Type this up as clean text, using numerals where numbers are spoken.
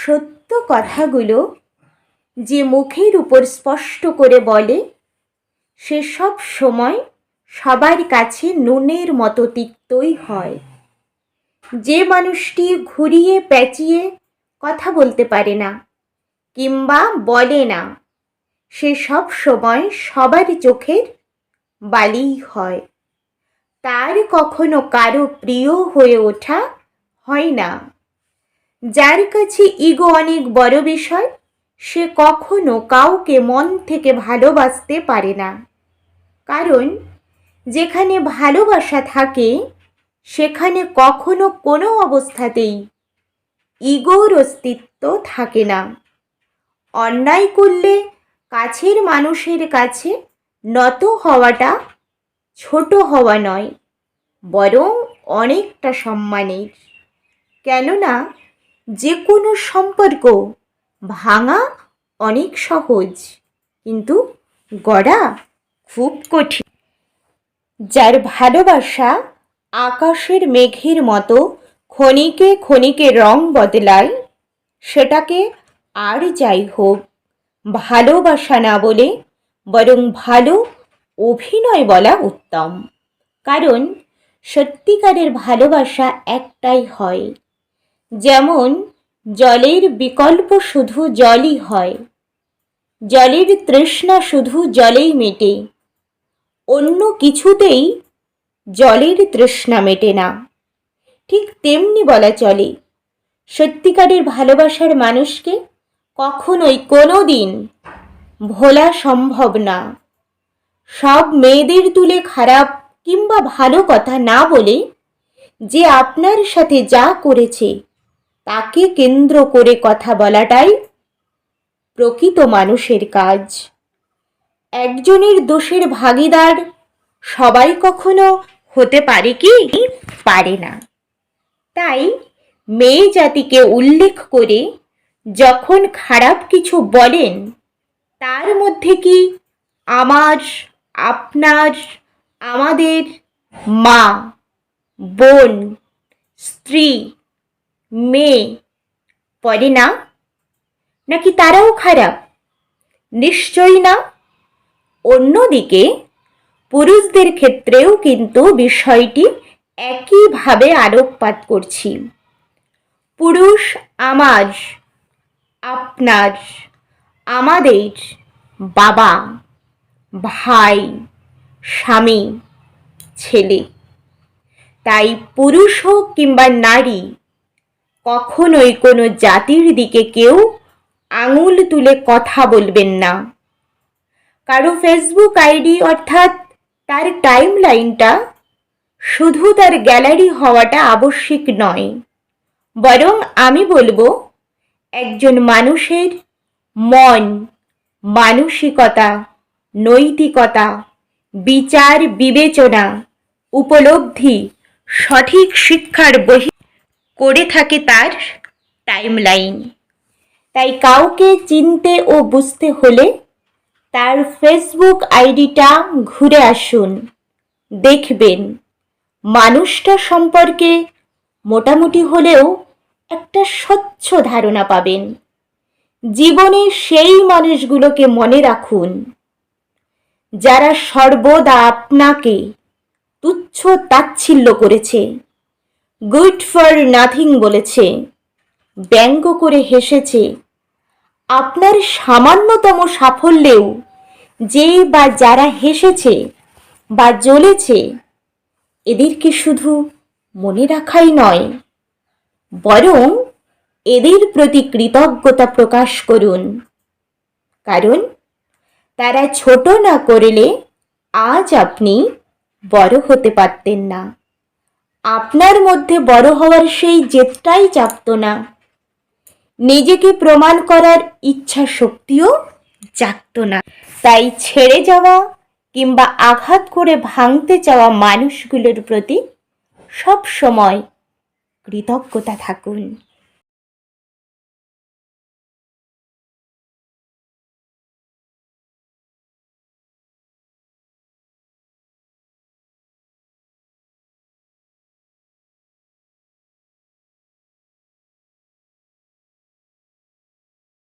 সত্য কথাগুলো যে মুখের উপর স্পষ্ট করে বলে সে সব সময় সবার কাছে নুনের মতো তিক্তই হয়। যে মানুষটি ঘুরিয়ে পেঁচিয়ে কথা বলতে পারে না কিংবা বলে না, সে সব সময় সবার চোখের বালিই হয়। তার কখনো কারো প্রিয় হয়ে ওঠা হয় না। যার কাছে ইগো অনেক বড় বিষয়, সে কখনো কাউকে মন থেকে ভালোবাসতে পারে না। কারণ যেখানে ভালোবাসা থাকে সেখানে কখনো কোনো অবস্থাতেই ইগোর অস্তিত্ব থাকে না। অন্যায় করলে কাছের মানুষের কাছে নত হওয়াটা ছোট হওয়া নয়, বরং অনেকটা সম্মানের। কেননা যে কোনো সম্পর্ক ভাঙা অনেক সহজ, কিন্তু গড়া খুব কঠিন। যার ভালোবাসা আকাশের মেঘের মতো ক্ষণিকে ক্ষণিকে রং বদলায়, সেটাকে আর যাই হোক ভালোবাসা না বলে বরং ভালো অভিনয় বলা উত্তম। কারণ সত্যিকারের ভালোবাসা একটাই হয়। যেমন জলের বিকল্প শুধু জলই হয়, জলের তৃষ্ণা শুধু জলেই মেটে, অন্য কিছুতেই জলের তৃষ্ণা মেটে না। ঠিক তেমনি বলা চলে, সত্যিকারের ভালোবাসার মানুষকে কখনোই কোনো দিন ভোলা সম্ভব না। সব মেয়েদের তুলে খারাপ কিংবা ভালো কথা না বলে, যে আপনার সাথে যা করেছে তাকে কেন্দ্র করে কথা বলাটাই প্রকৃত মানুষের কাজ। একজনের দোষের ভাগীদার সবাই কখনো হতে পারে কি? পারে না। তাই মেয়ে জাতিকে উল্লেখ করে যখন খারাপ কিছু বলেন, তার মধ্যে কি আমার, আপনার, আমাদের, মা, বোন, স্ত্রী, মেয়ে পড়ে না? নাকি তারাও খারাপ? নিশ্চয়ই না। অন্যদিকে পুরুষদের ক্ষেত্রেও কিন্তু বিষয়টি একইভাবে আলোকপাত করছি। পুরুষ আমার, আপনার, আমাদের বাবা, ভাই, স্বামী, ছেলে। তাই পুরুষ হোক কিংবা নারী, কখনোই কোনো জাতির দিকে কেউ আঙুল তুলে কথা বলবেন না। কারো ফেসবুক আইডি অর্থাৎ তার টাইম লাইনটা শুধু তার গ্যালারি হওয়াটা আবশ্যিক নয়, বরং আমি বলবো একজন মানুষের মন, মানসিকতা, নৈতিকতা, বিচার বিবেচনা, উপলব্ধি, সঠিক শিক্ষার বহি করে থাকে তার টাইম লাইন। তাই কাউকে চিনতে ও বুঝতে হলে তার ফেসবুক আইডিটা ঘুরে আসুন, দেখবেন মানুষটা সম্পর্কে মোটামুটি হলেও একটা স্বচ্ছ ধারণা পাবেন। জীবনে সেই মানুষগুলোকে মনে রাখুন যারা সর্বদা আপনাকে তুচ্ছ তাচ্ছিল্য করেছে, গুড ফর নাথিং বলেছে, ব্যঙ্গ করে হেসেছে। আপনার সামান্যতম সাফল্যেও যে বা যারা হেসেছে বা জ্বলেছে, এদেরকে শুধু মনে রাখাই নয়, বরং এদের প্রতি কৃতজ্ঞতা প্রকাশ করুন। কারণ তারা ছোট না করলে আজ আপনি বড় হতে পারতেন না। আপনার মধ্যে বড় হওয়ার সেই জেদটাই চাপত না, নিজেকে প্রমাণ করার ইচ্ছা শক্তিও জাগত না। তাই ছেড়ে যাওয়া কিংবা আঘাত করে ভাঙতে চাওয়া মানুষগুলোর প্রতি সব সময় কৃতজ্ঞতা থাকুন।